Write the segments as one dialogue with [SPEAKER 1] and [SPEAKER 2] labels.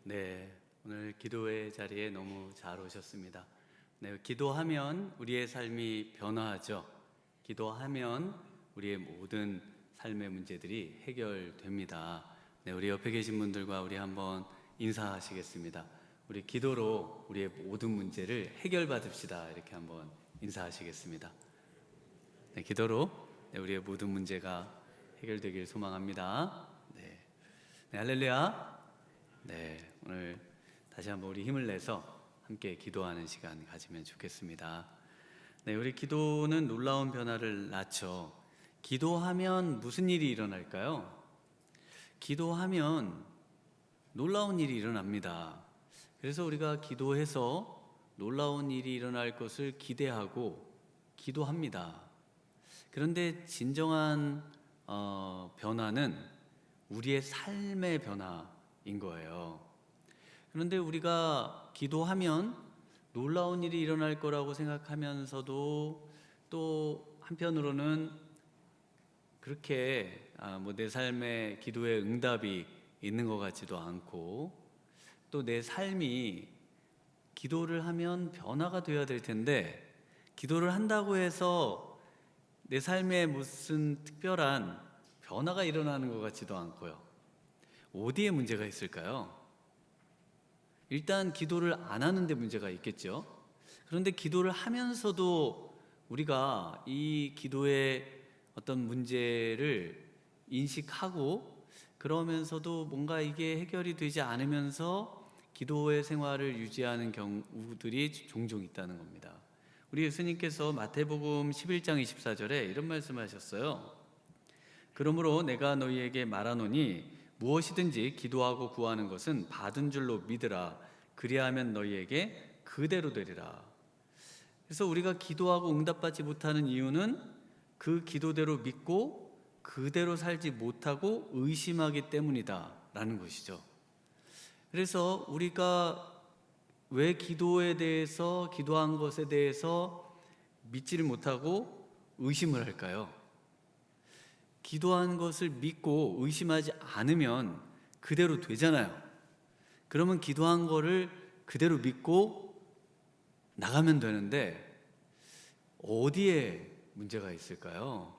[SPEAKER 1] 네, 오늘 기도의 자리에 너무 잘 오셨습니다. 네, 기도하면 우리의 삶이 변화하죠. 기도하면 우리의 모든 삶의 문제들이 해결됩니다. 네, 우리 옆에 계신 분들과 우리 한번 인사하시겠습니다. 우리 기도로 우리의 모든 문제를 해결받읍시다. 이렇게 한번 인사하시겠습니다. 네, 기도로 우리의 모든 문제가 해결되길 소망합니다. 네, 할렐루야. 네, 오늘 다시 한번 우리 힘을 내서 함께 기도하는 시간 가지면 좋겠습니다. 네, 우리 기도는 놀라운 변화를 낳죠. 기도하면 무슨 일이 일어날까요? 기도하면 놀라운 일이 일어납니다. 그래서 우리가 기도해서 놀라운 일이 일어날 것을 기대하고 기도합니다. 그런데 진정한 변화는 우리의 삶의 변화인 거예요. 그런데 우리가 기도하면 놀라운 일이 일어날 거라고 생각하면서도 또 한편으로는 그렇게 내 삶의 기도의 응답이 있는 것 같지도 않고, 또 내 삶이 기도를 하면 변화가 되어야 될 텐데 기도를 한다고 해서 내 삶에 무슨 특별한 변화가 일어나는 것 같지도 않고요. 어디에 문제가 있을까요? 일단 기도를 안 하는데 문제가 있겠죠. 그런데 기도를 하면서도 우리가 이 기도의 어떤 문제를 인식하고 그러면서도 뭔가 이게 해결이 되지 않으면서 기도의 생활을 유지하는 경우들이 종종 있다는 겁니다. 우리 예수님께서 마태복음 11장 24절에 이런 말씀하셨어요. 그러므로 내가 너희에게 말하노니 무엇이든지 기도하고 구하는 것은 받은 줄로 믿으라. 그리하면 너희에게 그대로 되리라. 그래서 우리가 기도하고 응답받지 못하는 이유는 그 기도대로 믿고 그대로 살지 못하고 의심하기 때문이다 라는 것이죠. 그래서 우리가 왜 기도에 대해서, 기도한 것에 대해서 믿지를 못하고 의심을 할까요? 기도한 것을 믿고 의심하지 않으면 그대로 되잖아요. 그러면 기도한 거를 그대로 믿고 나가면 되는데 어디에 문제가 있을까요?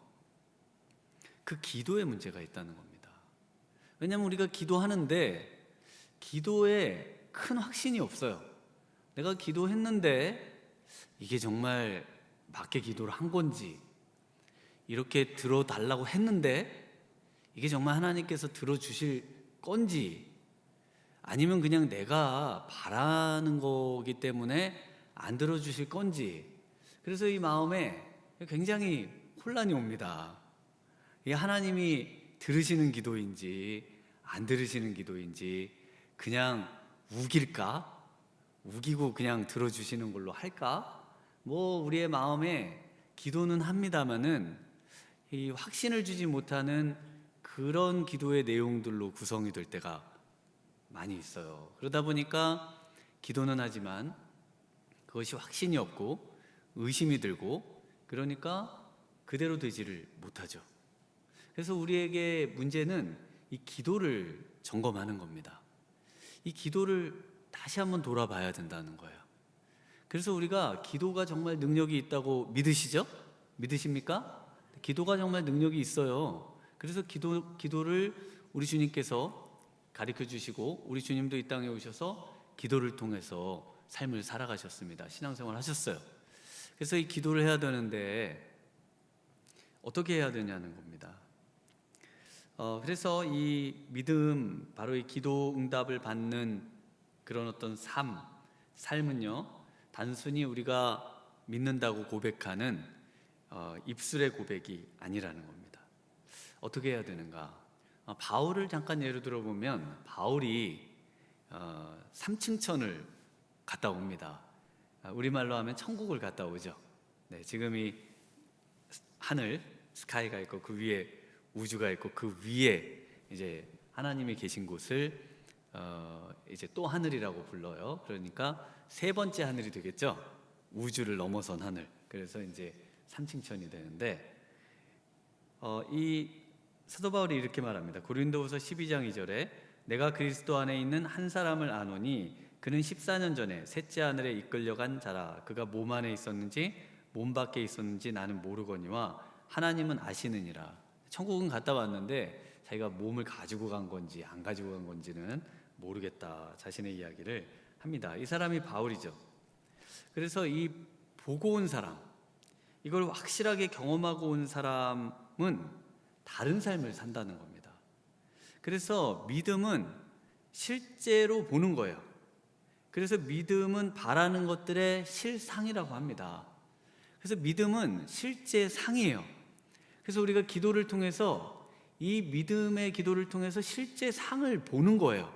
[SPEAKER 1] 그 기도에 문제가 있다는 겁니다. 왜냐하면 우리가 기도하는데 기도에 큰 확신이 없어요. 내가 기도했는데 이게 정말 맞게 기도를 한 건지, 이렇게 들어달라고 했는데 이게 정말 하나님께서 들어주실 건지, 아니면 그냥 내가 바라는 거기 때문에 안 들어주실 건지. 그래서 이 마음에 굉장히 혼란이 옵니다. 이게 하나님이 들으시는 기도인지 안 들으시는 기도인지, 그냥 우길까? 우기고 그냥 들어주시는 걸로 할까? 우리의 마음에 기도는 합니다마는 이 확신을 주지 못하는 그런 기도의 내용들로 구성이 될 때가 많이 있어요. 그러다 보니까 기도는 하지만 그것이 확신이 없고 의심이 들고, 그러니까 그대로 되지를 못하죠. 그래서 우리에게 문제는 이 기도를 점검하는 겁니다. 이 기도를 다시 한번 돌아봐야 된다는 거예요. 그래서 우리가 기도가 정말 능력이 있다고 믿으시죠? 믿으십니까? 기도가 정말 능력이 있어요. 그래서 기도를 우리 주님께서 가르쳐 주시고, 우리 주님도 이 땅에 오셔서 기도를 통해서 삶을 살아가셨습니다. 신앙생활 하셨어요. 그래서 이 기도를 해야 되는데 어떻게 해야 되냐는 겁니다. 그래서 이 믿음, 바로 이 기도 응답을 받는 그런 어떤 삶은요, 단순히 우리가 믿는다고 고백하는 입술의 고백이 아니라는 겁니다. 어떻게 해야 되는가? 바울을 잠깐 예로 들어보면 바울이 3층천을 갔다 옵니다. 우리말로 하면 천국을 갔다 오죠. 네, 지금 이 하늘, 스카이가 있고 그 위에 우주가 있고 그 위에 이제 하나님이 계신 곳을 이제 또 하늘이라고 불러요. 그러니까 세 번째 하늘이 되겠죠. 우주를 넘어선 하늘. 그래서 이제 3층천이 되는데 이 사도 바울이 이렇게 말합니다. 고린도후서 12장 2절에 내가 그리스도 안에 있는 한 사람을 아노니 그는 14년 전에 셋째 하늘에 이끌려간 자라. 그가 몸 안에 있었는지 몸 밖에 있었는지 나는 모르거니와 하나님은 아시느니라. 천국은 갔다 왔는데 자기가 몸을 가지고 간 건지 안 가지고 간 건지는 모르겠다, 자신의 이야기를 합니다. 이 사람이 바울이죠. 그래서 이 보고 온 사람, 이걸 확실하게 경험하고 온 사람은 다른 삶을 산다는 겁니다. 그래서 믿음은 실제로 보는 거예요. 그래서 믿음은 바라는 것들의 실상이라고 합니다. 그래서 믿음은 실제 상이에요. 그래서 우리가 기도를 통해서 이 믿음의 기도를 통해서 실제 상을 보는 거예요.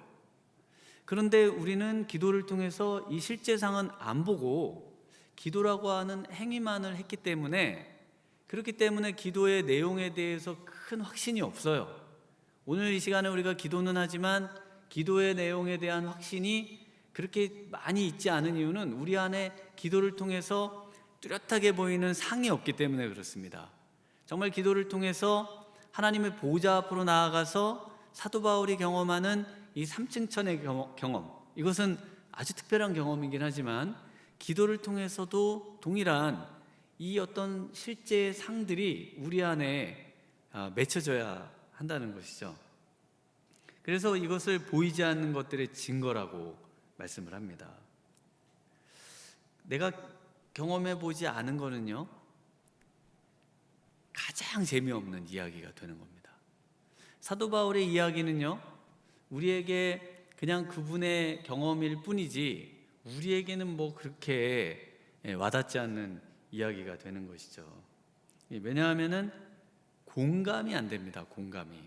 [SPEAKER 1] 그런데 우리는 기도를 통해서 이 실제 상은 안 보고 기도라고 하는 행위만을 했기 때문에, 그렇기 때문에 기도의 내용에 대해서 큰 확신이 없어요. 오늘 이 시간에 우리가 기도는 하지만 기도의 내용에 대한 확신이 그렇게 많이 있지 않은 이유는 우리 안에 기도를 통해서 뚜렷하게 보이는 상이 없기 때문에 그렇습니다. 정말 기도를 통해서 하나님의 보좌 앞으로 나아가서 사도 바울이 경험하는 이 3층 천의 경험, 이것은 아주 특별한 경험이긴 하지만 기도를 통해서도 동일한 이 어떤 실제 상들이 우리 안에 맺혀져야 한다는 것이죠. 그래서 이것을 보이지 않는 것들의 증거라고 말씀을 합니다. 내가 경험해 보지 않은 거는요, 가장 재미없는 이야기가 되는 겁니다. 사도 바울의 이야기는요, 우리에게 그냥 그분의 경험일 뿐이지 우리에게는 뭐 그렇게 와닿지 않는 이야기가 되는 것이죠. 왜냐하면은 공감이 안 됩니다. 공감이.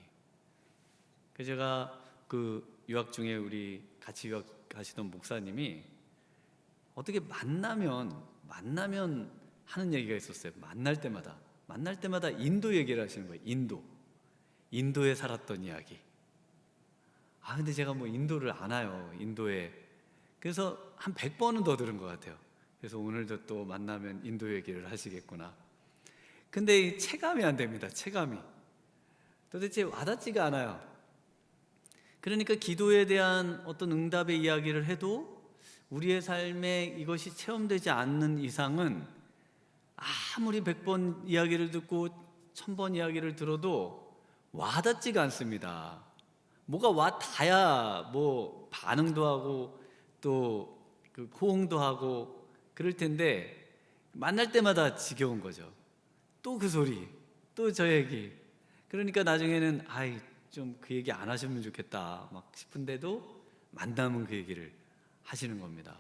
[SPEAKER 1] 제가 그 유학 중에 우리 같이 유학하시던 목사님이 어떻게 만나면 하는 얘기가 있었어요. 만날 때마다 인도 얘기를 하시는 거예요. 인도에 살았던 이야기. 근데 제가 뭐 인도를 안 와요. 인도에. 그래서 한 100번은 더 들은 것 같아요. 그래서 오늘도 또 만나면 인도 얘기를 하시겠구나. 근데 이 체감이 안 됩니다. 체감이. 도대체 와닿지가 않아요. 그러니까 기도에 대한 어떤 응답의 이야기를 해도 우리의 삶에 이것이 체험되지 않는 이상은 아무리 100번 이야기를 듣고 1000번 이야기를 들어도 와닿지가 않습니다. 뭐가 와닿아야 뭐 반응도 하고 또 그 호응도 하고 그럴 텐데 만날 때마다 지겨운 거죠. 또 그 소리, 또 저 얘기. 그러니까 나중에는 좀 그 얘기 안 하시면 좋겠다 막 싶은데도 만나면 그 얘기를 하시는 겁니다.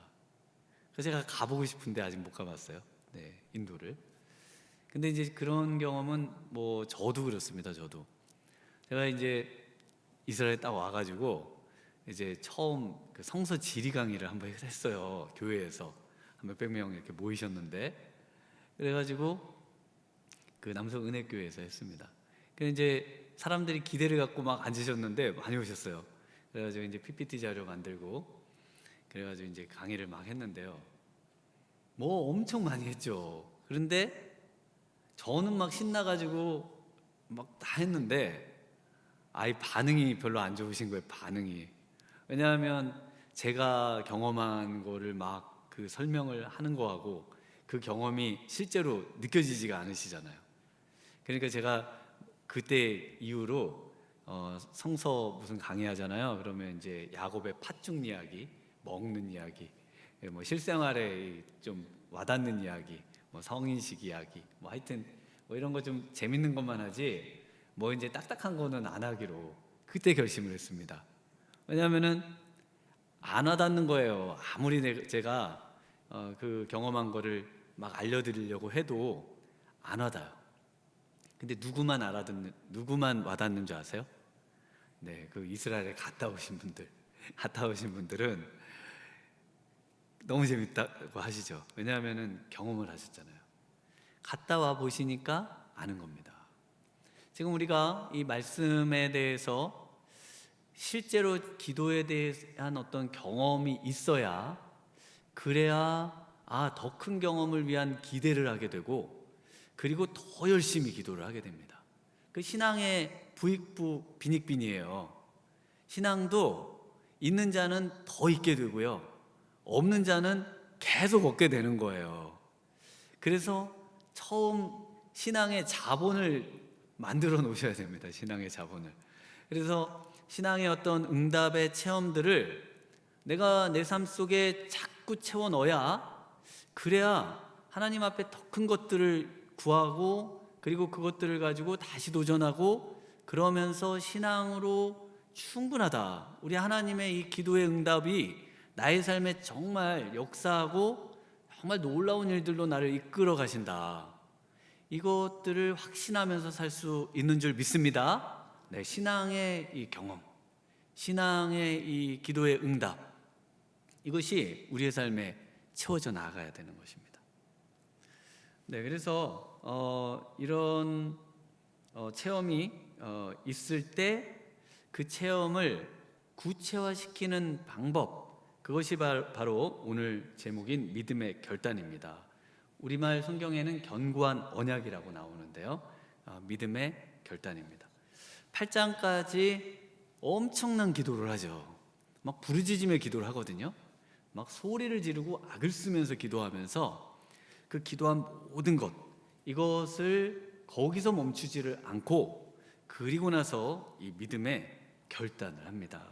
[SPEAKER 1] 그래서 제가 가보고 싶은데 아직 못 가봤어요. 네, 인도를. 근데 이제 그런 경험은 뭐 저도 그렇습니다. 제가 이제 이스라엘 딱 와가지고 이제 처음 그 성서 지리 강의를 한번 했어요. 교회에서 한 몇백 명 이렇게 모이셨는데, 그래가지고 그 남성 은혜교회에서 했습니다. 그래서 이제 사람들이 기대를 갖고 막 앉으셨는데 많이 오셨어요. 그래가지고 이제 PPT 자료 만들고 그래가지고 이제 강의를 막 했는데요. 뭐 엄청 많이 했죠. 그런데 저는 막 신나가지고 막 다 했는데 반응이 별로 안 좋으신 거예요. 반응이. 왜냐하면 제가 경험한 거를 막 그 설명을 하는 거하고 그 경험이 실제로 느껴지지가 않으시잖아요. 그러니까 제가 그때 이후로 성서 무슨 강의하잖아요. 그러면 이제 야곱의 팥죽 이야기, 먹는 이야기, 뭐 실생활에 좀 와닿는 이야기, 뭐 성인식 이야기, 뭐 하여튼 뭐 이런 거 좀 재밌는 것만 하지 뭐 이제 딱딱한 거는 안 하기로 그때 결심을 했습니다. 왜냐하면은 안 와닿는 거예요. 아무리 제가 그 경험한 거를 막 알려드리려고 해도 안 와닿아요. 근데 누구만 와닿는 줄 아세요? 네, 그 이스라엘에 갔다 오신 분들은 너무 재밌다고 하시죠. 왜냐하면은 경험을 하셨잖아요. 갔다 와 보시니까 아는 겁니다. 지금 우리가 이 말씀에 대해서 실제로 기도에 대한 어떤 경험이 있어야, 그래야 더 큰 경험을 위한 기대를 하게 되고, 그리고 더 열심히 기도를 하게 됩니다. 그 신앙의 부익부 빈익빈이에요. 신앙도 있는 자는 더 있게 되고요, 없는 자는 계속 얻게 되는 거예요. 그래서 처음 신앙의 자본을 만들어 놓으셔야 됩니다. 신앙의 자본을. 그래서 신앙의 어떤 응답의 체험들을 내가 내 삶 속에 자꾸 채워 넣어야, 그래야 하나님 앞에 더 큰 것들을 구하고, 그리고 그것들을 가지고 다시 도전하고, 그러면서 신앙으로 충분하다, 우리 하나님의 이 기도의 응답이 나의 삶에 정말 역사하고 정말 놀라운 일들로 나를 이끌어 가신다, 이것들을 확신하면서 살 수 있는 줄 믿습니다. 네, 신앙의 이 경험, 신앙의 이 기도의 응답, 이것이 우리의 삶에 채워져 나가야 되는 것입니다. 네, 그래서 이런 체험이 있을 때 그 체험을 구체화시키는 방법, 그것이 바로 오늘 제목인 믿음의 결단입니다. 우리말 성경에는 견고한 언약이라고 나오는데요, 믿음의 결단입니다. 8장까지 엄청난 기도를 하죠. 막 부르짖으며 기도를 하거든요. 막 소리를 지르고 악을 쓰면서 기도하면서 그 기도한 모든 것, 이것을 거기서 멈추지를 않고, 그리고 나서 이 믿음의 결단을 합니다.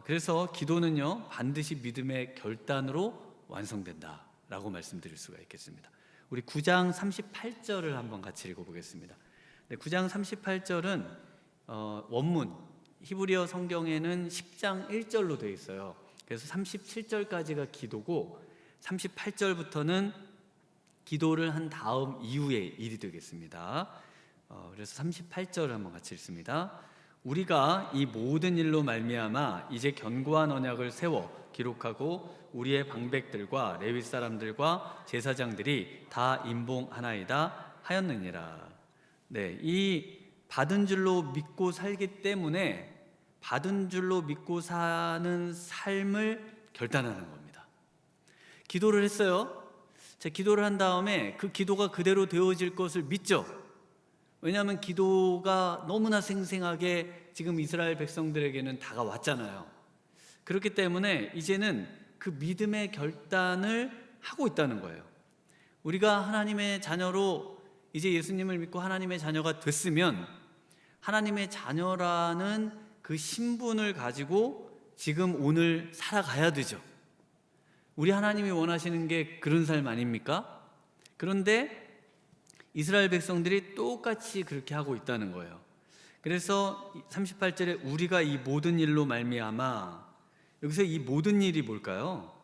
[SPEAKER 1] 그래서 기도는요, 반드시 믿음의 결단으로 완성된다 라고 말씀드릴 수가 있겠습니다. 우리 9장 38절을 한번 같이 읽어보겠습니다. 네, 9장 38절은 원문 히브리어 성경에는 10장 1절로 되어 있어요. 그래서 37절까지가 기도고 38절부터는 기도를 한 다음 이후의 일이 되겠습니다. 그래서 38절을 한번 같이 읽습니다. 우리가 이 모든 일로 말미암아 이제 견고한 언약을 세워 기록하고 우리의 방백들과 레위 사람들과 제사장들이 다 임봉하나이다 하였느니라. 네, 이 받은 줄로 믿고 살기 때문에 받은 줄로 믿고 사는 삶을 결단하는 겁니다. 기도를 했어요. 자, 기도를 한 다음에 그 기도가 그대로 되어질 것을 믿죠. 왜냐하면 기도가 너무나 생생하게 지금 이스라엘 백성들에게는 다가왔잖아요. 그렇기 때문에 이제는 그 믿음의 결단을 하고 있다는 거예요. 우리가 하나님의 자녀로 이제 예수님을 믿고 하나님의 자녀가 됐으면 하나님의 자녀라는 그 신분을 가지고 지금 오늘 살아가야 되죠. 우리 하나님이 원하시는 게 그런 삶 아닙니까? 그런데 이스라엘 백성들이 똑같이 그렇게 하고 있다는 거예요. 그래서 38절에 우리가 이 모든 일로 말미암아, 여기서 이 모든 일이 뭘까요?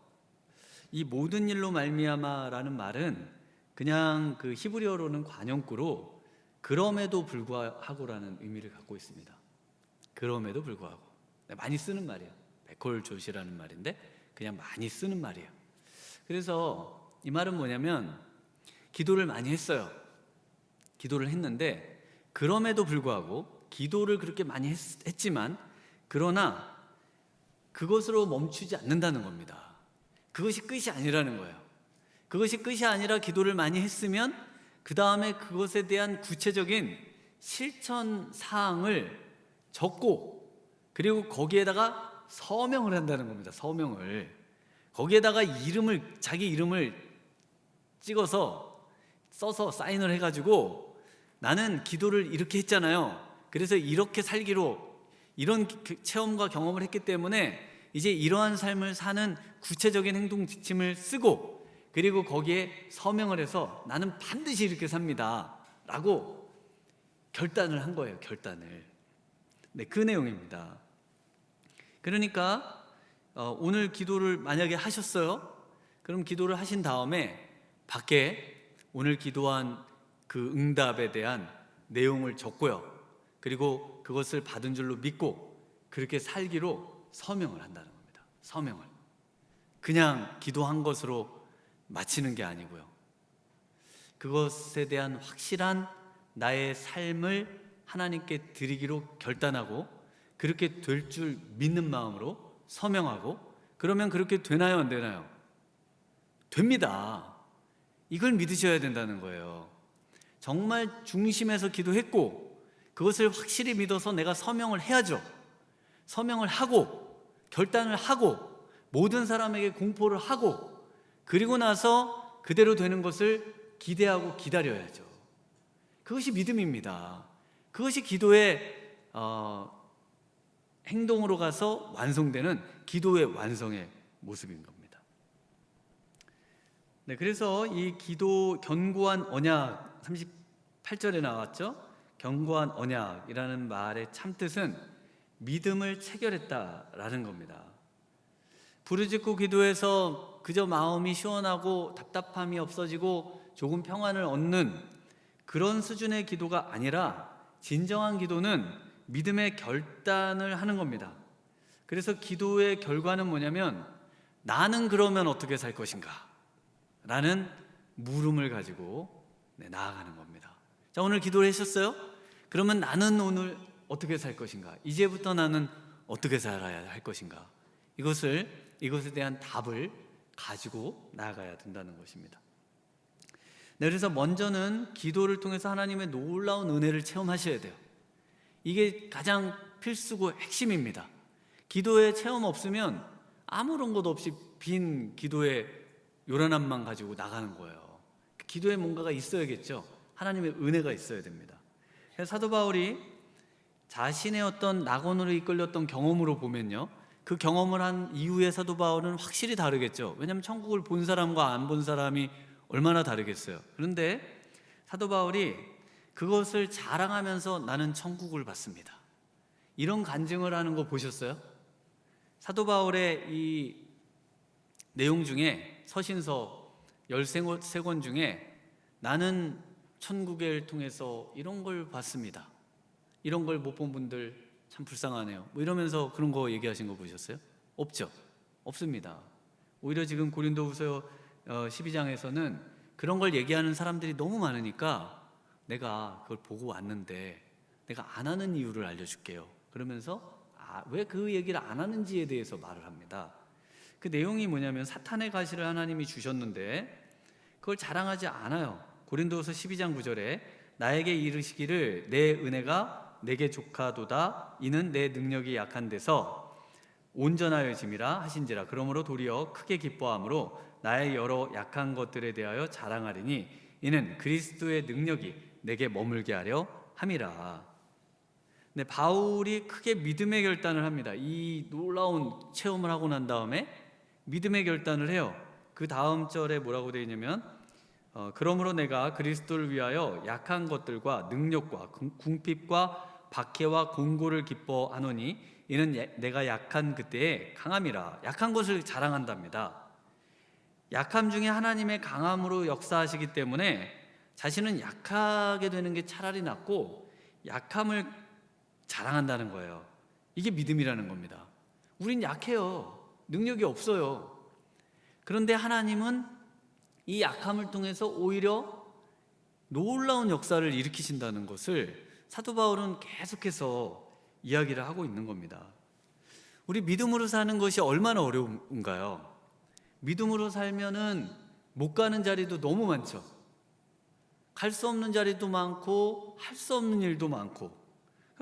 [SPEAKER 1] 이 모든 일로 말미암아라는 말은 그냥 그 히브리어로는 관용구로 그럼에도 불구하고라는 의미를 갖고 있습니다. 그럼에도 불구하고, 많이 쓰는 말이에요. 베콜조시라는 말인데 그냥 많이 쓰는 말이에요. 그래서 이 말은 뭐냐면, 기도를 많이 했어요. 기도를 했는데 그럼에도 불구하고 기도를 그렇게 많이 했지만 그러나 그것으로 멈추지 않는다는 겁니다. 그것이 끝이 아니라는 거예요. 그것이 끝이 아니라 기도를 많이 했으면 그 다음에 그것에 대한 구체적인 실천 사항을 적고, 그리고 거기에다가 서명을 한다는 겁니다. 서명을. 거기에다가 자기 이름을 써서 사인을 해가지고 나는 기도를 이렇게 했잖아요. 그래서 이렇게 살기로 이런 체험과 경험을 했기 때문에 이제 이러한 삶을 사는 구체적인 행동 지침을 쓰고, 그리고 거기에 서명을 해서 나는 반드시 이렇게 삽니다 라고 결단을 한 거예요. 결단을. 네, 그 내용입니다. 그러니까 오늘 기도를 만약에 하셨어요. 그럼 기도를 하신 다음에 밖에 오늘 기도한 그 응답에 대한 내용을 적고요. 그리고 그것을 받은 줄로 믿고 그렇게 살기로 서명을 한다는 겁니다. 서명을. 그냥 기도한 것으로 마치는 게 아니고요. 그것에 대한 확실한 나의 삶을 하나님께 드리기로 결단하고 그렇게 될 줄 믿는 마음으로 서명하고, 그러면 그렇게 되나요? 안 되나요? 됩니다. 이걸 믿으셔야 된다는 거예요. 정말 중심에서 기도했고 그것을 확실히 믿어서 내가 서명을 해야죠. 서명을 하고 결단을 하고 모든 사람에게 공포를 하고 그리고 나서 그대로 되는 것을 기대하고 기다려야죠. 그것이 믿음입니다. 그것이 기도의 행동으로 가서 완성되는 기도의 완성의 모습인 겁니다. 네, 그래서 이 기도 견고한 언약 38절에 나왔죠. 견고한 언약이라는 말의 참뜻은 믿음을 체결했다라는 겁니다. 부르짖고 기도해서 그저 마음이 시원하고 답답함이 없어지고 조금 평안을 얻는 그런 수준의 기도가 아니라 진정한 기도는 믿음의 결단을 하는 겁니다. 그래서 기도의 결과는 뭐냐면 나는 그러면 어떻게 살 것인가? 라는 물음을 가지고 나아가는 겁니다. 자, 오늘 기도를 하셨어요? 그러면 나는 오늘 어떻게 살 것인가? 이제부터 나는 어떻게 살아야 할 것인가? 이것에 대한 답을 가지고 나아가야 된다는 것입니다. 네, 그래서 먼저는 기도를 통해서 하나님의 놀라운 은혜를 체험하셔야 돼요. 이게 가장 필수고 핵심입니다. 기도에 체험 없으면 아무런 것 없이 빈 기도의 요란함만 가지고 나가는 거예요. 기도에 뭔가가 있어야겠죠. 하나님의 은혜가 있어야 됩니다. 그래서 사도 바울이 자신의 어떤 낙원으로 이끌렸던 경험으로 보면요, 그 경험을 한 이후에 사도 바울은 확실히 다르겠죠. 왜냐하면 천국을 본 사람과 안 본 사람이 얼마나 다르겠어요. 그런데 사도 바울이 그것을 자랑하면서 나는 천국을 봤습니다, 이런 간증을 하는 거 보셨어요? 사도 바울의 이 내용 중에 서신서 13권 중에 나는 천국을 통해서 이런 걸 봤습니다, 이런 걸 못 본 분들 참 불쌍하네요, 뭐 이러면서 그런 거 얘기하신 거 보셨어요? 없죠? 없습니다. 오히려 지금 고린도후서 12장에서는 그런 걸 얘기하는 사람들이 너무 많으니까 내가 그걸 보고 왔는데 내가 안 하는 이유를 알려줄게요, 그러면서 왜 그 얘기를 안 하는지에 대해서 말을 합니다. 그 내용이 뭐냐면 사탄의 가시를 하나님이 주셨는데 그걸 자랑하지 않아요. 고린도후서 12장 9절에 나에게 이르시기를 내 은혜가 내게 족하도다, 이는 내 능력이 약한 데서 온전하여짐이라 하신지라. 그러므로 도리어 크게 기뻐함으로 나의 여러 약한 것들에 대하여 자랑하리니 이는 그리스도의 능력이 내게 머물게 하려 함이라. 네, 바울이 크게 믿음의 결단을 합니다. 이 놀라운 체험을 하고 난 다음에 믿음의 결단을 해요. 그 다음 절에 뭐라고 되어 있냐면 그러므로 내가 그리스도를 위하여 약한 것들과 능력과 궁핍과 박해와 공고를 기뻐하노니 이는 내가 약한 그때의 강함이라. 약한 것을 자랑한답니다. 약함 중에 하나님의 강함으로 역사하시기 때문에 자신은 약하게 되는 게 차라리 낫고 약함을 자랑한다는 거예요. 이게 믿음이라는 겁니다. 우린 약해요. 능력이 없어요. 그런데 하나님은 이 약함을 통해서 오히려 놀라운 역사를 일으키신다는 것을 사도 바울은 계속해서 이야기를 하고 있는 겁니다. 우리 믿음으로 사는 것이 얼마나 어려운가요? 믿음으로 살면은 못 가는 자리도 너무 많죠. 갈 수 없는 자리도 많고 할 수 없는 일도 많고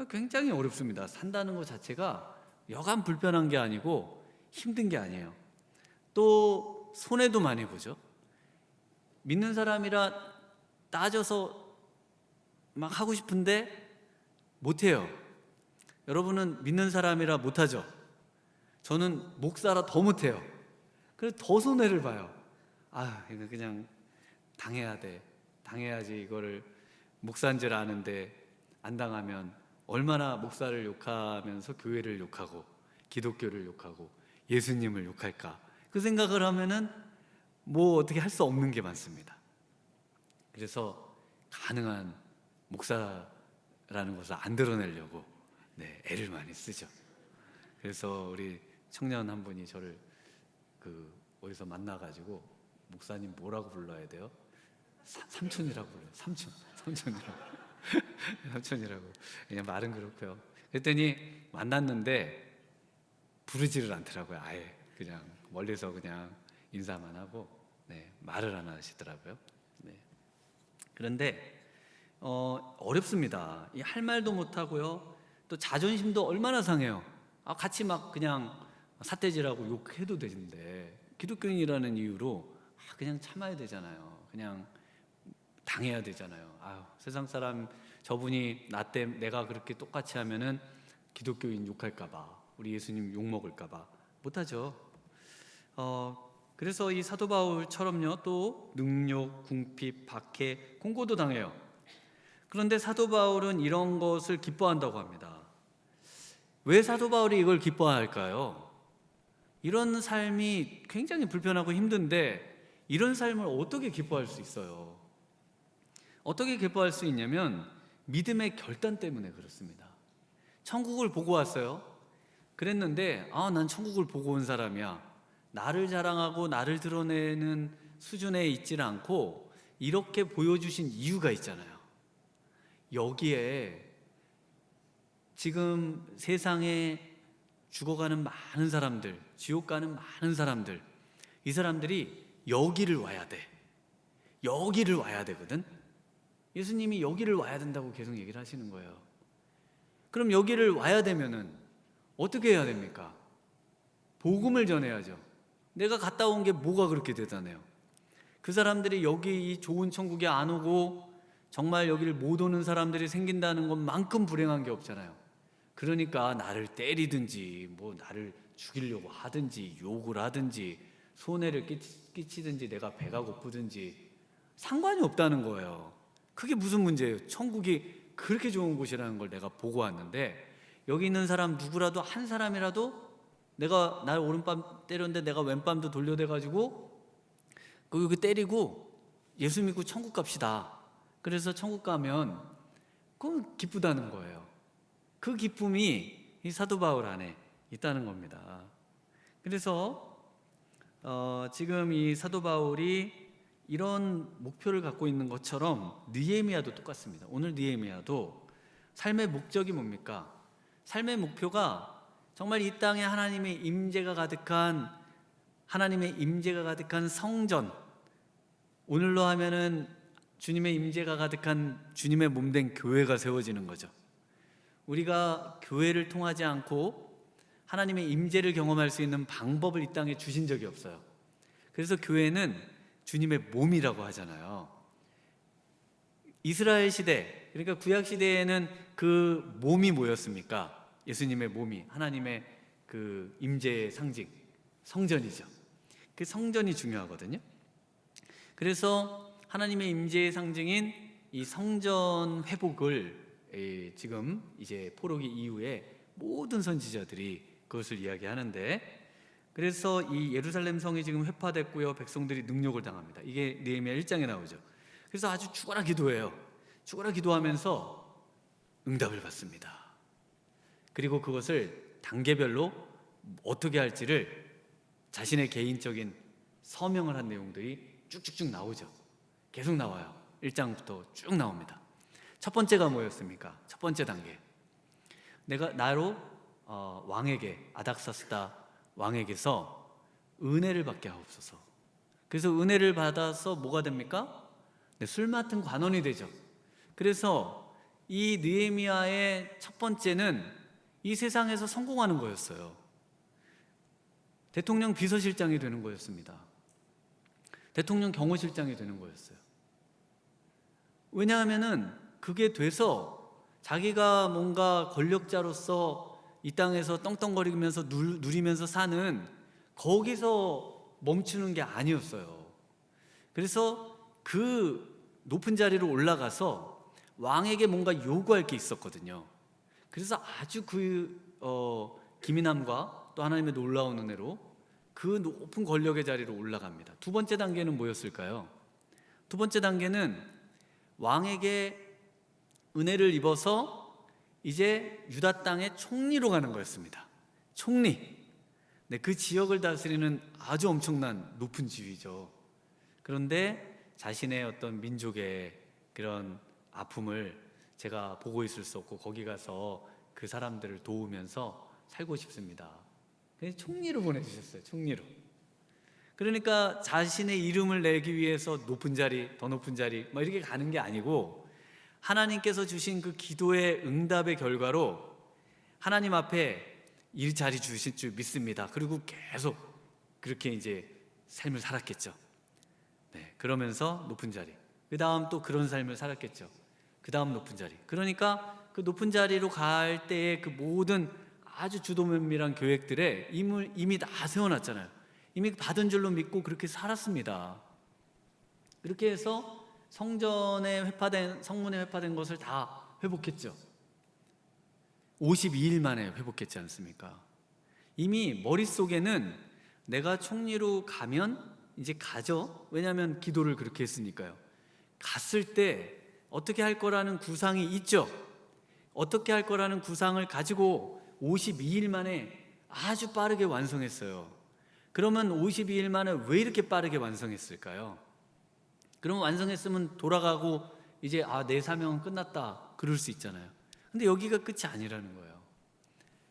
[SPEAKER 1] 굉장히 어렵습니다. 산다는 것 자체가 여간 불편한 게 아니고 힘든 게 아니에요. 또 손해도 많이 보죠. 믿는 사람이라 따져서 막 하고 싶은데 못해요. 여러분은 믿는 사람이라 못하죠. 저는 목사라 더 못해요. 그래서 더 손해를 봐요. 이거 그냥 당해야 돼. 당해야지. 이거를 목사인 줄 아는데 안 당하면 얼마나 목사를 욕하면서 교회를 욕하고 기독교를 욕하고 예수님을 욕할까, 그 생각을 하면은 뭐 어떻게 할 수 없는 게 많습니다. 그래서 가능한 목사라는 것을 안 드러내려고 애를 많이 쓰죠. 그래서 우리 청년 한 분이 저를 어디서 만나가지고 목사님 뭐라고 불러야 돼요? 삼촌이라고 불러요. 삼촌이라고. 삼촌이라고. 그냥 말은 그렇고요. 그랬더니 만났는데 부르지를 않더라고요. 아예 그냥 멀리서 그냥 인사만 하고 말을 안 하시더라고요. 그런데 어렵습니다. 할 말도 못 하고요. 또 자존심도 얼마나 상해요. 같이 막 그냥 삿대질하고 욕해도 되는데 기독교인이라는 이유로 그냥 참아야 되잖아요. 그냥 당해야 되잖아요. 세상 사람 저분이 나 때문에 내가 그렇게 똑같이 하면은 기독교인 욕할까봐, 우리 예수님 욕 먹을까봐 못하죠. 그래서 이 사도 바울처럼요, 또 능욕, 궁핍, 박해, 공고도 당해요. 그런데 사도 바울은 이런 것을 기뻐한다고 합니다. 왜 사도 바울이 이걸 기뻐할까요? 이런 삶이 굉장히 불편하고 힘든데 이런 삶을 어떻게 기뻐할 수 있어요? 어떻게 기뻐할 수 있냐면 믿음의 결단 때문에 그렇습니다. 천국을 보고 왔어요. 그랬는데 난 천국을 보고 온 사람이야. 나를 자랑하고 나를 드러내는 수준에 있지는 않고 이렇게 보여주신 이유가 있잖아요. 여기에 지금 세상에 죽어가는 많은 사람들, 지옥 가는 많은 사람들, 이 사람들이 여기를 와야 돼. 여기를 와야 되거든. 예수님이 여기를 와야 된다고 계속 얘기를 하시는 거예요. 그럼 여기를 와야 되면은 어떻게 해야 됩니까? 복음을 전해야죠. 내가 갔다 온 게 뭐가 그렇게 대단해요? 그 사람들이 여기 이 좋은 천국에 안 오고 정말 여기를 못 오는 사람들이 생긴다는 것만큼 불행한 게 없잖아요. 그러니까 나를 때리든지 나를 죽이려고 하든지 욕을 하든지 손해를 끼치든지 내가 배가 고프든지 상관이 없다는 거예요. 그게 무슨 문제예요? 천국이 그렇게 좋은 곳이라는 걸 내가 보고 왔는데 여기 있는 사람 누구라도 한 사람이라도 내가 날 오른밤 때렸는데 내가 왼밤도 돌려대가지고 그 때리고 예수 믿고 천국 갑시다. 그래서 천국 가면 그건 기쁘다는 거예요. 그 기쁨이 이 사도 바울 안에 있다는 겁니다. 그래서 지금 이 사도 바울이 이런 목표를 갖고 있는 것처럼 느헤미야도 똑같습니다. 오늘 느헤미야도 삶의 목적이 뭡니까? 삶의 목표가 정말 이 땅에 하나님의 임재가 가득한 성전, 오늘로 하면은 주님의 임재가 가득한 주님의 몸된 교회가 세워지는 거죠. 우리가 교회를 통하지 않고 하나님의 임재를 경험할 수 있는 방법을 이 땅에 주신 적이 없어요. 그래서 교회는 주님의 몸이라고 하잖아요. 이스라엘 시대, 그러니까 구약 시대에는 그 몸이 뭐였습니까? 예수님의 몸이 하나님의 그 임재의 상징, 성전이죠. 그 성전이 중요하거든요. 그래서 하나님의 임재의 상징인 이 성전 회복을 지금 이제 포로기 이후에 모든 선지자들이 그것을 이야기하는데, 그래서 이 예루살렘 성이 지금 회파됐고요, 백성들이 능욕을 당합니다. 이게 느헤미야 1장에 나오죠. 그래서 아주 죽어라 기도해요. 죽어라 기도하면서 응답을 받습니다. 그리고 그것을 단계별로 어떻게 할지를 자신의 개인적인 서명을 한 내용들이 쭉쭉쭉 나오죠. 계속 나와요. 1장부터 쭉 나옵니다. 첫 번째가 뭐였습니까? 첫 번째 단계, 내가 나로 왕에게, 아닥사스다 왕에게서 은혜를 받게 하옵소서. 그래서 은혜를 받아서 뭐가 됩니까? 술 맡은 관원이 되죠. 그래서 이 느헤미야의 첫 번째는 이 세상에서 성공하는 거였어요. 대통령 비서실장이 되는 거였습니다. 대통령 경호실장이 되는 거였어요. 왜냐하면은 그게 돼서 자기가 뭔가 권력자로서 이 땅에서 떵떵거리면서 누리면서 사는 거기서 멈추는 게 아니었어요. 그래서 그 높은 자리로 올라가서 왕에게 뭔가 요구할 게 있었거든요. 그래서 아주 기민함과 또 하나님의 놀라운 은혜로 그 높은 권력의 자리로 올라갑니다. 두 번째 단계는 뭐였을까요? 두 번째 단계는 왕에게 은혜를 입어서 이제 유다 땅의 총리로 가는 거였습니다. 총리. 네, 그 지역을 다스리는 아주 엄청난 높은 지위죠. 그런데 자신의 어떤 민족의 그런 아픔을 제가 보고 있을 수 없고 거기 가서 그 사람들을 도우면서 살고 싶습니다. 그래서 총리로 보내주셨어요. 총리로. 그러니까 자신의 이름을 내기 위해서 높은 자리, 더 높은 자리 이렇게 가는 게 아니고 하나님께서 주신 그 기도의 응답의 결과로 하나님 앞에 이 자리 주실 줄 믿습니다. 그리고 계속 그렇게 이제 삶을 살았겠죠. 네, 그러면서 높은 자리, 그 다음 또 그런 삶을 살았겠죠. 그 다음 높은 자리. 그러니까 그 높은 자리로 갈 때의 그 모든 아주 주도면밀한 계획들에 이미 다 세워놨잖아요. 이미 받은 줄로 믿고 그렇게 살았습니다. 그렇게 해서 성문에 회파된 것을 다 회복했죠. 52일 만에 회복했지 않습니까? 이미 머릿속에는 내가 총리로 가면 이제 가죠. 왜냐하면 기도를 그렇게 했으니까요. 갔을 때 어떻게 할 거라는 구상이 있죠. 어떻게 할 거라는 구상을 가지고 52일 만에 아주 빠르게 완성했어요. 그러면 52일 만에 왜 이렇게 빠르게 완성했을까요? 그럼 완성했으면 돌아가고 이제 내 사명은 끝났다 그럴 수 있잖아요. 근데 여기가 끝이 아니라는 거예요.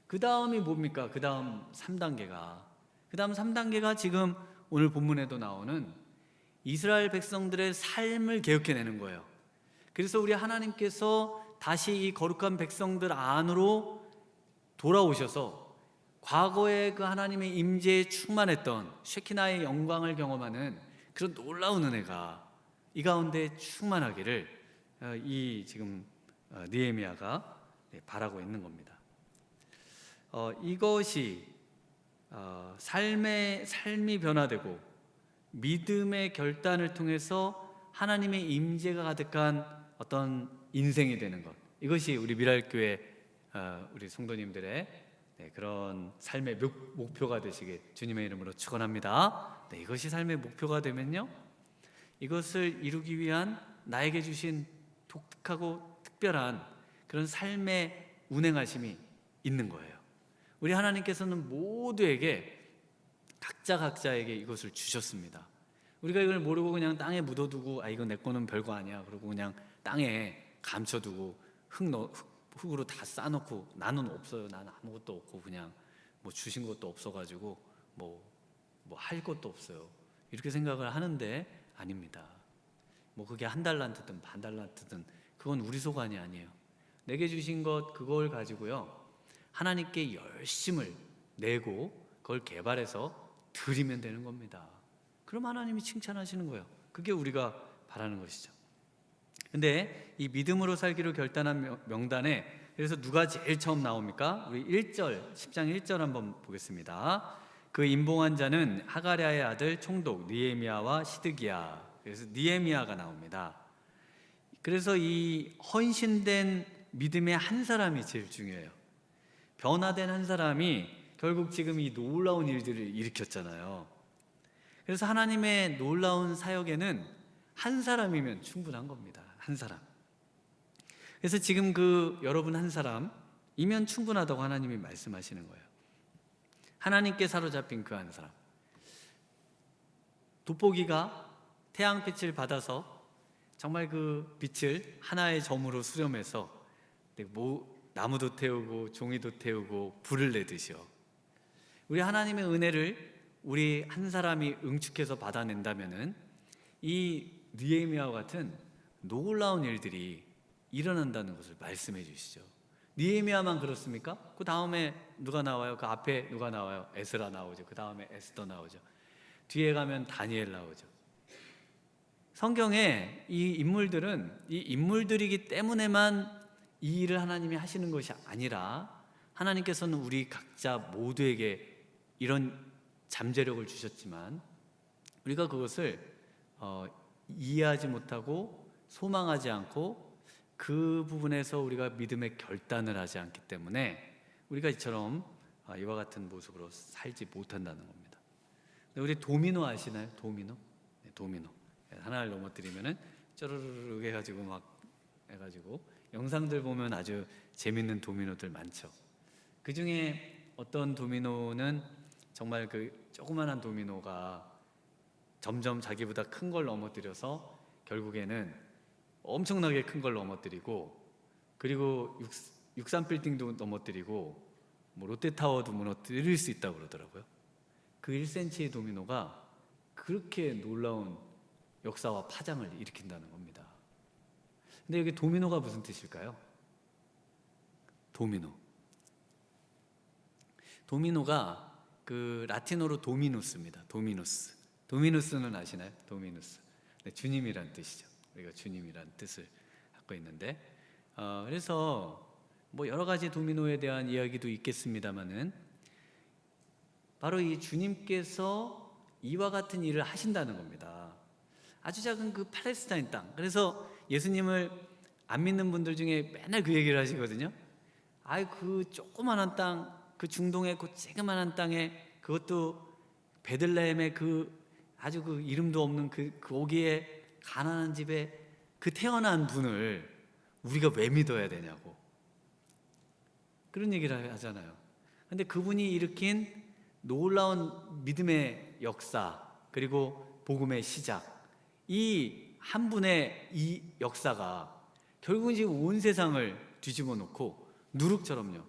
[SPEAKER 1] 그 다음이 뭡니까? 그 다음 3단계가 지금 오늘 본문에도 나오는 이스라엘 백성들의 삶을 개혁해내는 거예요. 그래서 우리 하나님께서 다시 이 거룩한 백성들 안으로 돌아오셔서 과거에 그 하나님의 임재에 충만했던 쉐키나의 영광을 경험하는 그런 놀라운 은혜가 이 가운데 충만하기를 이 지금 느헤미야가 바라고 있는 겁니다. 이것이 삶이 변화되고 믿음의 결단을 통해서 하나님의 임재가 가득한 어떤 인생이 되는 것, 이것이 우리 미랄교회 우리 성도님들의 그런 삶의 목표가 되시길 주님의 이름으로 축원합니다. 이것이 삶의 목표가 되면요, 이것을 이루기 위한 나에게 주신 독특하고 특별한 그런 삶의 운행하심이 있는 거예요. 우리 하나님께서는 모두에게 각자에게 이것을 주셨습니다. 우리가 이걸 모르고 그냥 땅에 묻어두고 이건 내 거는 별거 아니야 그러고 그냥 땅에 감춰두고 흙으로 다 쌓아놓고 나는 없어요, 나는 아무것도 없고 그냥 뭐 주신 것도 없어가지고 뭐 할 것도 없어요, 이렇게 생각을 하는데 아닙니다. 뭐 그게 한 달란트든 반 달란트든 그건 우리 소관이 아니에요. 내게 주신 것 그걸 가지고요 하나님께 열심을 내고 그걸 개발해서 드리면 되는 겁니다. 그럼 하나님이 칭찬하시는 거예요. 그게 우리가 바라는 것이죠. 근데 이 믿음으로 살기로 결단한 명단에 그래서 누가 제일 처음 나옵니까? 우리 1절 10장 1절 한번 보겠습니다. 그 임봉한 자는 하가랴의 아들 총독 느헤미야와 시드기야. 그래서 느헤미야가 나옵니다. 그래서 이 헌신된 믿음의 한 사람이 제일 중요해요. 변화된 한 사람이 결국 지금 이 놀라운 일들을 일으켰잖아요. 그래서 하나님의 놀라운 사역에는 한 사람이면 충분한 겁니다. 한 사람. 그래서 지금 여러분 한 사람이면 충분하다고 하나님이 말씀하시는 거예요. 하나님께 사로잡힌 그 한 사람. 돋보기가 태양빛을 받아서 정말 그 빛을 하나의 점으로 수렴해서 나무도 태우고 종이도 태우고 불을 내듯이요. 우리 하나님의 은혜를 우리 한 사람이 응축해서 받아낸다면은 이 느헤미야와 같은 놀라운 일들이 일어난다는 것을 말씀해 주시죠. 느헤미야만 그렇습니까? 그 다음에 누가 나와요? 그 앞에 누가 나와요? 에스라 나오죠. 그 다음에 에스더 나오죠. 뒤에 가면 다니엘 나오죠. 성경에 이 인물들은 이 인물들이기 때문에만 이 일을 하나님이 하시는 것이 아니라 하나님께서는 우리 각자 모두에게 이런 잠재력을 주셨지만 우리가 그것을 이해하지 못하고 소망하지 않고 그 부분에서 우리가 믿음의 결단을 하지 않기 때문에 우리가 이처럼 이와 같은 모습으로 살지 못한다는 겁니다. 우리 도미노 아시나요? 도미노? 네, 도미노. 하나를 넘어뜨리면은 쪼르르르 해가지고 막 해가지고 영상들 보면 아주 재밌는 도미노들 많죠. 그 중에 어떤 도미노는 정말 그 조그만한 도미노가 점점 자기보다 큰 걸 넘어뜨려서 결국에는 엄청나게 큰 걸 넘어뜨리고 그리고 63빌딩도 넘어뜨리고 뭐 롯데타워도 무너뜨릴 수 있다고 그러더라고요. 그 1cm의 도미노가 그렇게 놀라운 역사와 파장을 일으킨다는 겁니다. 근데 여기 도미노가 무슨 뜻일까요? 도미노. 도미노가 그 라틴어로 도미누스입니다. 도미누스. 도미누스는 아시나요? 도미누스. 네, 주님이란 뜻이죠. 우리가 주님이란 뜻을 갖고 있는데, 그래서 뭐 여러 가지 도미노에 대한 이야기도 있겠습니다만은 바로 이 주님께서 이와 같은 일을 하신다는 겁니다. 아주 작은 그 팔레스타인 땅. 그래서 예수님을 안 믿는 분들 중에 맨날 그 얘기를 하시거든요. 아이 그 조그만한 땅, 그 중동의 그 쬐그만한 땅에, 그것도 베들레헴의 그 아주 그 이름도 없는 거기에 가난한 집에 그 태어난 분을 우리가 왜 믿어야 되냐고 그런 얘기를 하잖아요. 근데 그분이 일으킨 놀라운 믿음의 역사, 그리고 복음의 시작, 이 한 분의 이 역사가 결국은 지금 온 세상을 뒤집어 놓고 누룩처럼요,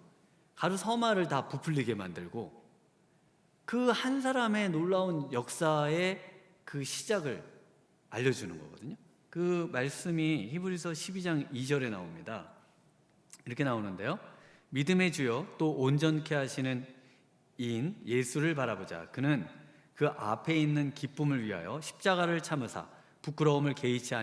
[SPEAKER 1] 가루 서마를 다 부풀리게 만들고, 그 한 사람의 놀라운 역사의 그 시작을 알려주는 거거든요. 그 말씀이 히브리서 12장 2절에 나옵니다. 이렇게 나오는데요. 믿음의 주요 또 온전케 하시는 이인 예수를 바라보자. 그는 그 앞에 있는 기쁨을 위하여 십자가를 참으사 부끄러움을 개의치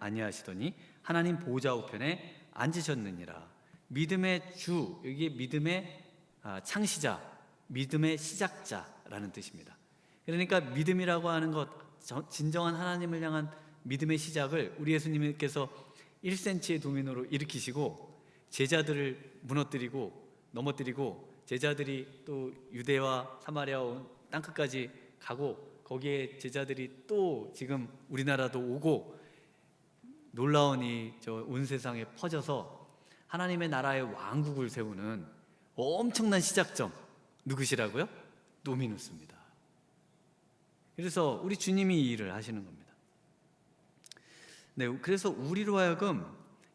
[SPEAKER 1] 아니하시더니 하나님 보좌 우편에 앉으셨느니라. 믿음의 주, 여기 믿음의 창시자, 믿음의 시작자라는 뜻입니다. 그러니까 믿음이라고 하는 것, 진정한 하나님을 향한 믿음의 시작을 우리 예수님께서 1cm의 도미노로 일으키시고 제자들을 무너뜨리고 넘어뜨리고, 제자들이 또 유대와 사마리아 온 땅끝까지 가고, 거기에 제자들이 또 지금 우리나라도 오고, 놀라운 온 세상에 퍼져서 하나님의 나라의 왕국을 세우는 엄청난 시작점, 누구시라고요? 도미누스입니다. 그래서 우리 주님이 이 일을 하시는 겁니다. 네, 그래서 우리로 하여금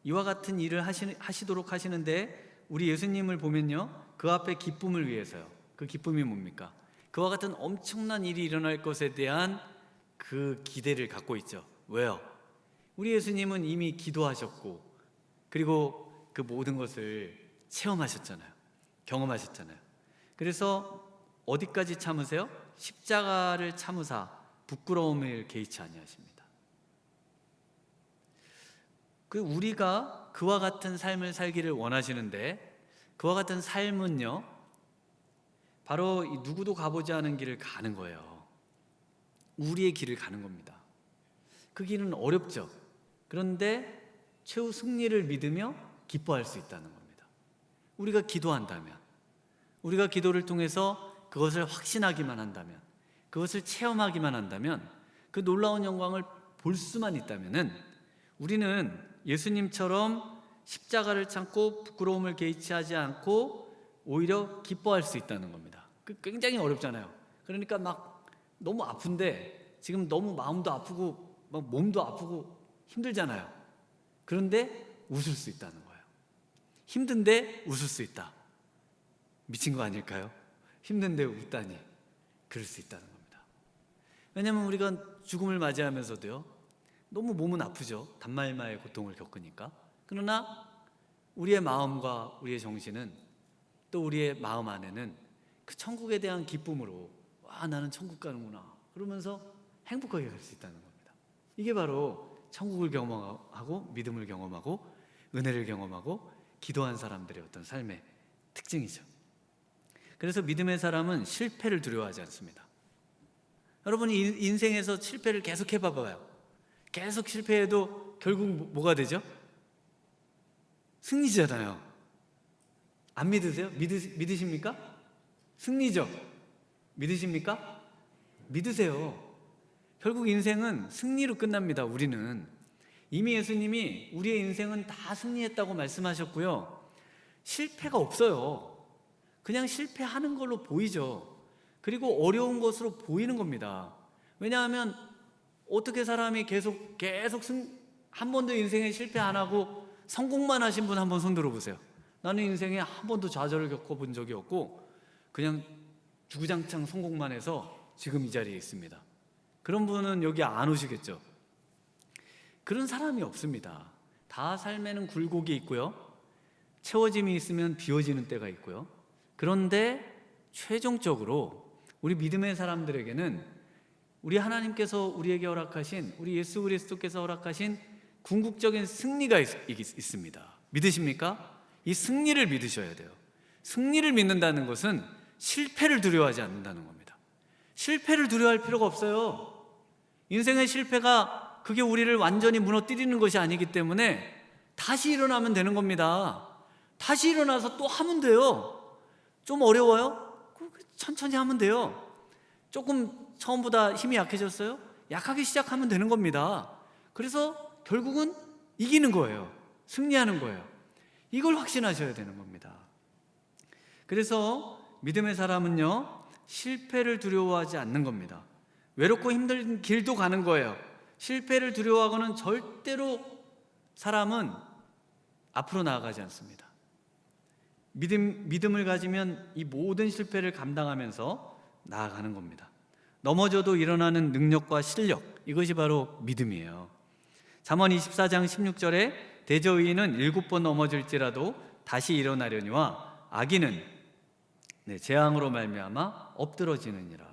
[SPEAKER 1] 이와 같은 일을 하시도록 하시는데, 우리 예수님을 보면요, 그 앞에 기쁨을 위해서요. 그 기쁨이 뭡니까? 그와 같은 엄청난 일이 일어날 것에 대한 그 기대를 갖고 있죠. 왜요? 우리 예수님은 이미 기도하셨고, 그리고 그 모든 것을 체험하셨잖아요. 경험하셨잖아요. 그래서 어디까지 참으세요? 십자가를 참으사 부끄러움을 개의치 아니하십니다. 우리가 그와 같은 삶을 살기를 원하시는데, 그와 같은 삶은요, 바로 누구도 가보지 않은 길을 가는 거예요. 우리의 길을 가는 겁니다. 그 길은 어렵죠. 그런데 최후 승리를 믿으며 기뻐할 수 있다는 겁니다. 우리가 기도한다면, 우리가 기도를 통해서 그것을 확신하기만 한다면, 그것을 체험하기만 한다면, 그 놀라운 영광을 볼 수만 있다면은 우리는 예수님처럼 십자가를 참고 부끄러움을 개의치 하지 않고 오히려 기뻐할 수 있다는 겁니다. 굉장히 어렵잖아요. 그러니까 막 너무 아픈데, 지금 너무 마음도 아프고 막 몸도 아프고 힘들잖아요. 그런데 웃을 수 있다는 거예요. 힘든데 웃을 수 있다. 미친 거 아닐까요? 힘든데 웃다니. 그럴 수 있다는 겁니다. 왜냐하면 우리가 죽음을 맞이하면서도요, 너무 몸은 아프죠. 단말마의 고통을 겪으니까. 그러나 우리의 마음과 우리의 정신은, 또 우리의 마음 안에는 그 천국에 대한 기쁨으로, 와, 나는 천국 가는구나, 그러면서 행복하게 갈 수 있다는 겁니다. 이게 바로 천국을 경험하고 믿음을 경험하고 은혜를 경험하고 기도한 사람들의 어떤 삶의 특징이죠. 그래서 믿음의 사람은 실패를 두려워하지 않습니다. 여러분이 인생에서 실패를 계속 해봐봐요. 계속 실패해도 결국 뭐가 되죠? 승리잖아요. 안 믿으세요? 믿으십니까? 승리죠. 믿으십니까? 믿으세요. 결국 인생은 승리로 끝납니다. 우리는 이미 예수님이 우리의 인생은 다 승리했다고 말씀하셨고요, 실패가 없어요. 그냥 실패하는 걸로 보이죠. 그리고 어려운 것으로 보이는 겁니다. 왜냐하면 어떻게 사람이 계속 한 번도 인생에 실패 안 하고 성공만 하신 분 한번 손 들어보세요. 나는 인생에 한 번도 좌절을 겪어본 적이 없고 그냥 주구장창 성공만 해서 지금 이 자리에 있습니다. 그런 분은 여기 안 오시겠죠. 그런 사람이 없습니다. 다 삶에는 굴곡이 있고요, 채워짐이 있으면 비워지는 때가 있고요. 그런데 최종적으로 우리 믿음의 사람들에게는 우리 하나님께서 우리에게 허락하신, 우리 예수 그리스도께서 허락하신 궁극적인 승리가 있습니다. 믿으십니까? 이 승리를 믿으셔야 돼요. 승리를 믿는다는 것은 실패를 두려워하지 않는다는 겁니다. 실패를 두려워할 필요가 없어요. 인생의 실패가 그게 우리를 완전히 무너뜨리는 것이 아니기 때문에 다시 일어나면 되는 겁니다. 다시 일어나서 또 하면 돼요. 좀 어려워요? 천천히 하면 돼요. 조금 처음보다 힘이 약해졌어요? 약하게 시작하면 되는 겁니다. 그래서 결국은 이기는 거예요. 승리하는 거예요. 이걸 확신하셔야 되는 겁니다. 그래서 믿음의 사람은요, 실패를 두려워하지 않는 겁니다. 외롭고 힘든 길도 가는 거예요. 실패를 두려워하고는 절대로 사람은 앞으로 나아가지 않습니다. 믿음을 가지면 이 모든 실패를 감당하면서 나아가는 겁니다. 넘어져도 일어나는 능력과 실력, 이것이 바로 믿음이에요. 잠언 24장 16절에 대저의인은 7번 넘어질지라도 다시 일어나려니와 악인은 재앙으로 말미암아 엎드러지느니라.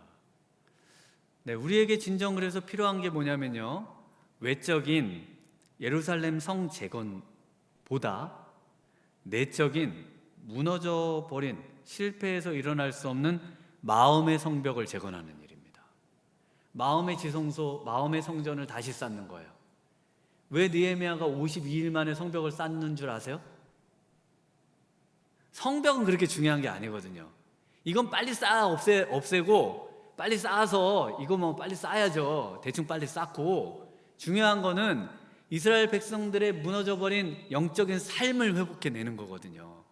[SPEAKER 1] 우리에게 진정 그래서 필요한 게 뭐냐면요, 외적인 예루살렘 성 재건보다 내적인 무너져 버린, 실패해서 일어날 수 없는 마음의 성벽을 재건하는 일입니다. 마음의 지성소, 마음의 성전을 다시 쌓는 거예요. 왜 느헤미야가 52일 만에 성벽을 쌓는 줄 아세요? 성벽은 그렇게 중요한 게 아니거든요. 이건 빨리 없애고 빨리 쌓아서 이거 뭐 빨리 쌓아야죠. 대충 빨리 쌓고, 중요한 거는 이스라엘 백성들의 무너져버린 영적인 삶을 회복해내는 거거든요.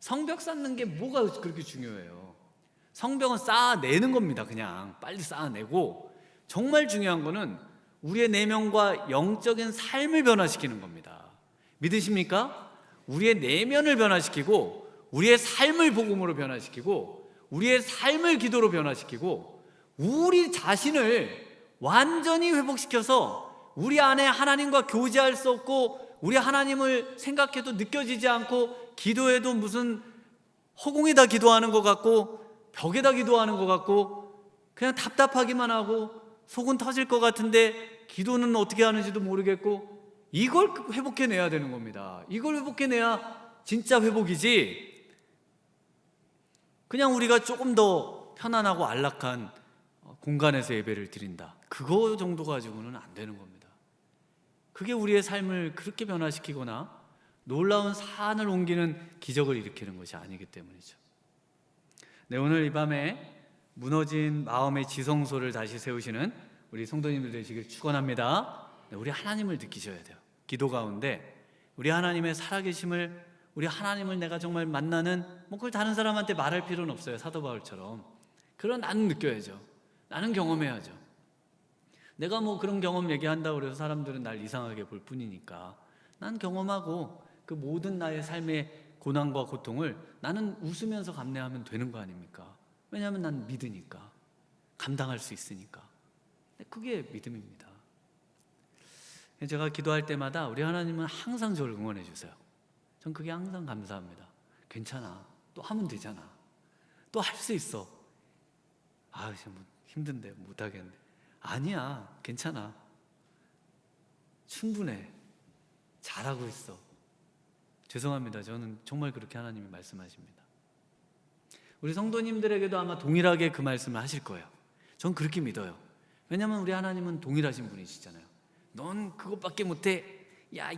[SPEAKER 1] 성벽 쌓는 게 뭐가 그렇게 중요해요? 성벽은 쌓아내는 겁니다. 그냥 빨리 쌓아내고, 정말 중요한 거는 우리의 내면과 영적인 삶을 변화시키는 겁니다. 믿으십니까? 우리의 내면을 변화시키고, 우리의 삶을 복음으로 변화시키고, 우리의 삶을 기도로 변화시키고, 우리 자신을 완전히 회복시켜서 우리 안에 하나님과 교제할 수 없고, 우리 하나님을 생각해도 느껴지지 않고, 기도해도 무슨 허공에다 기도하는 것 같고 벽에다 기도하는 것 같고 그냥 답답하기만 하고 속은 터질 것 같은데 기도는 어떻게 하는지도 모르겠고, 이걸 회복해내야 되는 겁니다. 이걸 회복해내야 진짜 회복이지, 그냥 우리가 조금 더 편안하고 안락한 공간에서 예배를 드린다, 그거 정도 가지고는 안 되는 겁니다. 그게 우리의 삶을 그렇게 변화시키거나 놀라운 산을 옮기는 기적을 일으키는 것이 아니기 때문이죠. 오늘 이 밤에 무너진 마음의 지성소를 다시 세우시는 우리 성도님들 되시길 축원합니다. 우리 하나님을 느끼셔야 돼요. 기도 가운데 우리 하나님의 살아계심을, 우리 하나님을 내가 정말 만나는, 그걸 다른 사람한테 말할 필요는 없어요. 사도 바울처럼. 그런 나는 느껴야죠. 나는 경험해야죠. 내가 그런 경험 얘기한다고 해서 사람들은 날 이상하게 볼 뿐이니까, 난 경험하고 그 모든 나의 삶의 고난과 고통을 나는 웃으면서 감내하면 되는 거 아닙니까? 왜냐하면 난 믿으니까, 감당할 수 있으니까. 그게 믿음입니다. 제가 기도할 때마다 우리 하나님은 항상 저를 응원해 주세요. 전 그게 항상 감사합니다. 괜찮아, 또 하면 되잖아, 또 할 수 있어. 힘든데 못하겠네. 아니야, 괜찮아, 충분해, 잘하고 있어. 죄송합니다. 저는 정말 그렇게 하나님이 말씀하십니다. 우리 성도님들에게도 아마 동일하게 그 말씀을 하실 거예요. 전 그렇게 믿어요. 왜냐하면 우리 하나님은 동일하신 분이시잖아요. 넌 그것밖에 못해, 야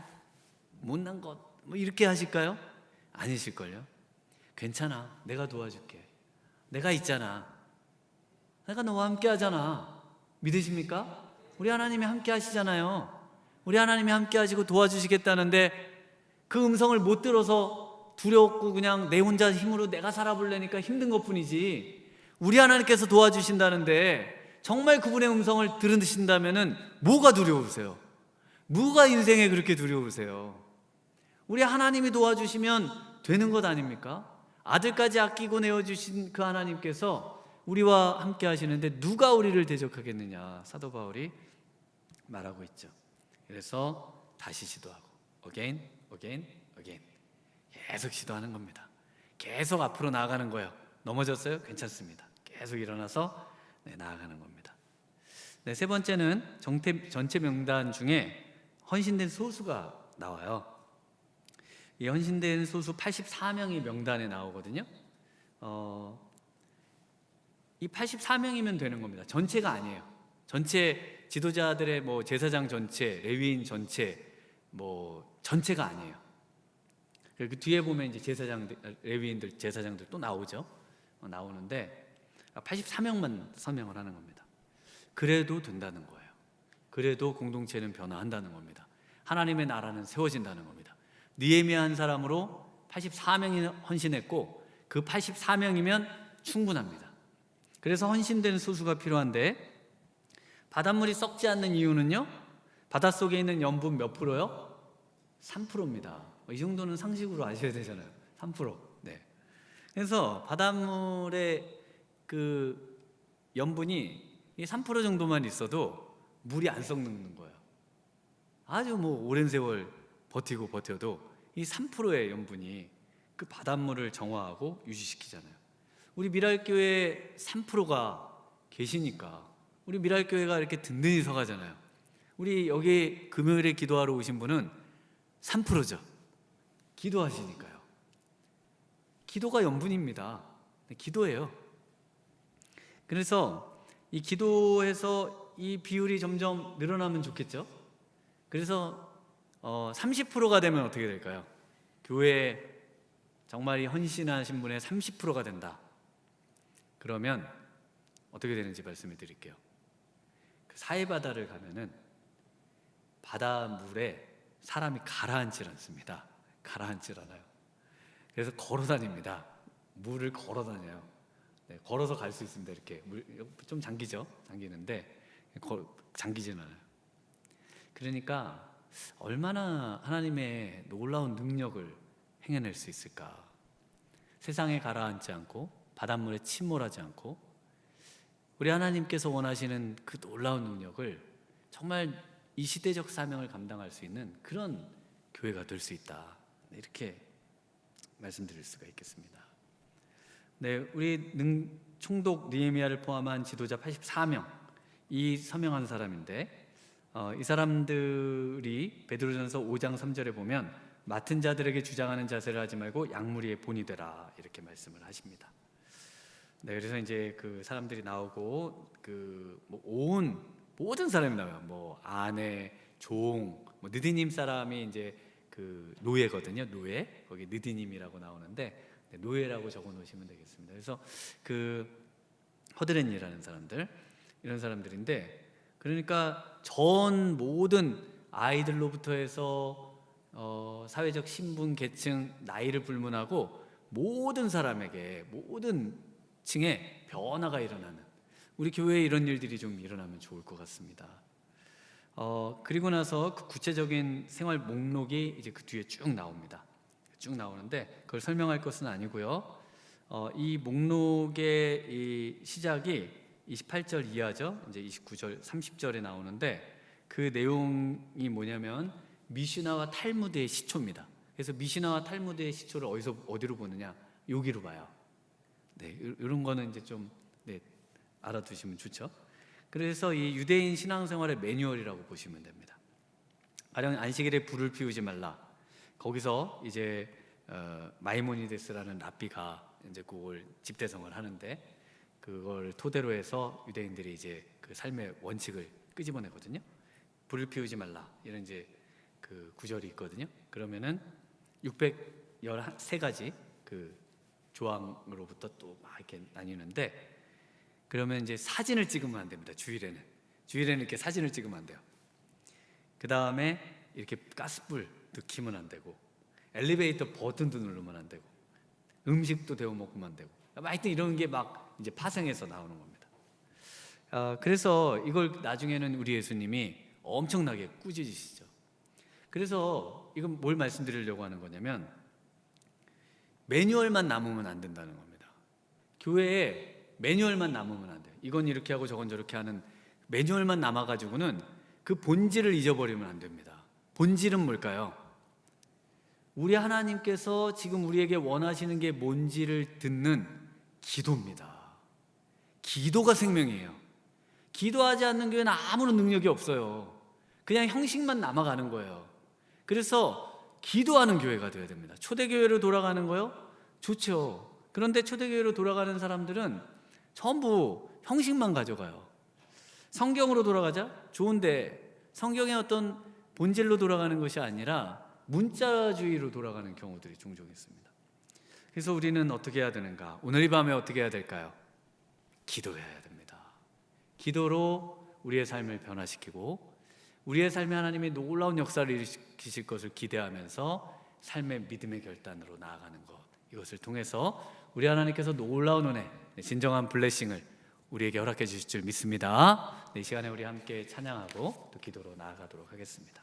[SPEAKER 1] 못난 것, 이렇게 하실까요? 아니실걸요. 괜찮아, 내가 도와줄게, 내가 있잖아, 내가 너와 함께 하잖아. 믿으십니까? 우리 하나님이 함께 하시잖아요. 우리 하나님이 함께 하시고 도와주시겠다는데 그 음성을 못 들어서 두렵고 그냥 내 혼자 힘으로 내가 살아보려니까 힘든 것뿐이지, 우리 하나님께서 도와주신다는데 정말 그분의 음성을 들으신다면은 뭐가 두려우세요? 뭐가 인생에 그렇게 두려우세요? 우리 하나님이 도와주시면 되는 것 아닙니까? 아들까지 아끼고 내어주신 그 하나님께서 우리와 함께 하시는데 누가 우리를 대적하겠느냐, 사도 바울이 말하고 있죠. 그래서 다시 시도하고 again, 계속 시도하는 겁니다. 계속 앞으로 나아가는 거예요. 넘어졌어요? 괜찮습니다. 계속 일어나서 나아가는 겁니다. 세 번째는 전체 명단 중에 헌신된 소수가 나와요. 이 헌신된 소수 84명이 명단에 나오거든요. 이 84명이면 되는 겁니다. 전체가 아니에요. 전체 지도자들의 제사장 전체, 레위인 전체, 전체가 아니에요. 그 뒤에 보면 이제 레위인들, 제사장들 또 나오죠. 나오는데 84명만 서명을 하는 겁니다. 그래도 된다는 거예요. 그래도 공동체는 변화한다는 겁니다. 하나님의 나라는 세워진다는 겁니다. 느헤미야 한 사람으로 84명이 헌신했고 그 84명이면 충분합니다. 그래서 헌신된 소수가 필요한데 바닷물이 썩지 않는 이유는요, 바닷속에 있는 염분 몇 프로요? 3%입니다. 이 정도는 상식으로 아셔야 되잖아요. 3%. 네. 그래서 바닷물의 그 염분이 3% 정도만 있어도 물이 안 썩는 거예요. 아주 오랜 세월 버텨도 이 3%의 염분이 그 바닷물을 정화하고 유지시키잖아요. 우리 미랄교회 3%가 계시니까 우리 미랄교회가 이렇게 든든히 서가잖아요. 우리 여기 금요일에 기도하러 오신 분은 3%죠. 기도하시니까요. 기도가 염분입니다. 기도예요. 그래서 이 기도해서 이 비율이 점점 늘어나면 좋겠죠. 그래서 30%가 되면 어떻게 될까요? 교회에 정말 헌신하신 분의 30%가 된다. 그러면 어떻게 되는지 말씀을 드릴게요. 그 사해바다를 가면은 바닷물에 사람이 가라앉질 않습니다. 가라앉질 않아요. 그래서 걸어 다닙니다. 물을 걸어 다녀요. 걸어서 갈 수 있습니다. 이렇게 좀 잠기죠. 잠기는데 잠기지는 않아요. 그러니까 얼마나 하나님의 놀라운 능력을 행해낼 수 있을까. 세상에 가라앉지 않고 바닷물에 침몰하지 않고 우리 하나님께서 원하시는 그 놀라운 능력을 정말 이 시대적 사명을 감당할 수 있는 그런 교회가 될 수 있다. 이렇게 말씀드릴 수가 있겠습니다. 우리 총독 느헤미야를 포함한 지도자 84명, 이 서명한 사람인데 이 사람들이 베드로전서 5장 3절에 보면 맡은 자들에게 주장하는 자세를 하지 말고 양무리의 본이 되라 이렇게 말씀을 하십니다. 그래서 이제 그 사람들이 나오고 온 모든 사람이 나와요. 아내, 종, 느디님 사람이 이제 그 노예거든요. 노예. 거기 느디님이라고 나오는데 노예라고 적어 놓으시면 되겠습니다. 그래서 그 허드렛이라는 사람들, 이런 사람들인데 그러니까 전 모든 아이들로부터 해서 사회적 신분, 계층, 나이를 불문하고 모든 사람에게 모든 층에 변화가 일어나는 우리 교회에 이런 일들이 좀 일어나면 좋을 것 같습니다. 그리고 나서 그 구체적인 생활 목록이 이제 그 뒤에 쭉 나옵니다. 쭉 나오는데 그걸 설명할 것은 아니고요. 이 목록의 이 시작이 28절 이하죠. 이제 29절, 30절에 나오는데 그 내용이 뭐냐면 미시나와 탈무드의 시초입니다. 그래서 미시나와 탈무드의 시초를 어디로 보느냐? 여기로 봐요. 이런 거는 이제 좀 알아두시면 좋죠. 그래서 이 유대인 신앙생활의 매뉴얼이라고 보시면 됩니다. 가령 안식일에 불을 피우지 말라. 거기서 이제 마이모니데스라는 랍비가 이제 그걸 집대성을 하는데 그걸 토대로 해서 유대인들이 이제 그 삶의 원칙을 끄집어내거든요. 불을 피우지 말라 이런 이제 그 구절이 있거든요. 그러면은 613가지 그 조항으로부터 또 막 이렇게 나뉘는데 그러면 이제 사진을 찍으면 안 됩니다. 주일에는 이렇게 사진을 찍으면 안 돼요. 그 다음에 이렇게 가스불도 켜면 안 되고 엘리베이터 버튼도 누르면 안 되고 음식도 데워 먹으면 안 되고 하여튼 이런 게 막 이제 파생해서 나오는 겁니다. 그래서 이걸 나중에는 우리 예수님이 엄청나게 꾸짖으시죠. 그래서 이건 뭘 말씀드리려고 하는 거냐면 매뉴얼만 남으면 안 된다는 겁니다. 교회에 매뉴얼만 남으면 안 돼요. 이건 이렇게 하고 저건 저렇게 하는 매뉴얼만 남아가지고는 그 본질을 잊어버리면 안 됩니다. 본질은 뭘까요? 우리 하나님께서 지금 우리에게 원하시는 게 뭔지를 듣는 기도입니다. 기도가 생명이에요. 기도하지 않는 교회는 아무런 능력이 없어요. 그냥 형식만 남아가는 거예요. 그래서 기도하는 교회가 되어야 됩니다. 초대교회로 돌아가는 거요? 좋죠. 그런데 초대교회로 돌아가는 사람들은 전부 형식만 가져가요. 성경으로 돌아가자? 좋은데 성경의 어떤 본질로 돌아가는 것이 아니라 문자주의로 돌아가는 경우들이 종종 있습니다. 그래서 우리는 어떻게 해야 되는가? 오늘 이 밤에 어떻게 해야 될까요? 기도해야 됩니다. 기도로 우리의 삶을 변화시키고 우리의 삶에 하나님이 놀라운 역사를 일으키실 것을 기대하면서 삶의 믿음의 결단으로 나아가는 것, 이것을 통해서 우리 하나님께서 놀라운 은혜, 진정한 블레싱을 우리에게 허락해 주실 줄 믿습니다. 이 시간에 우리 함께 찬양하고 또 기도로 나아가도록 하겠습니다.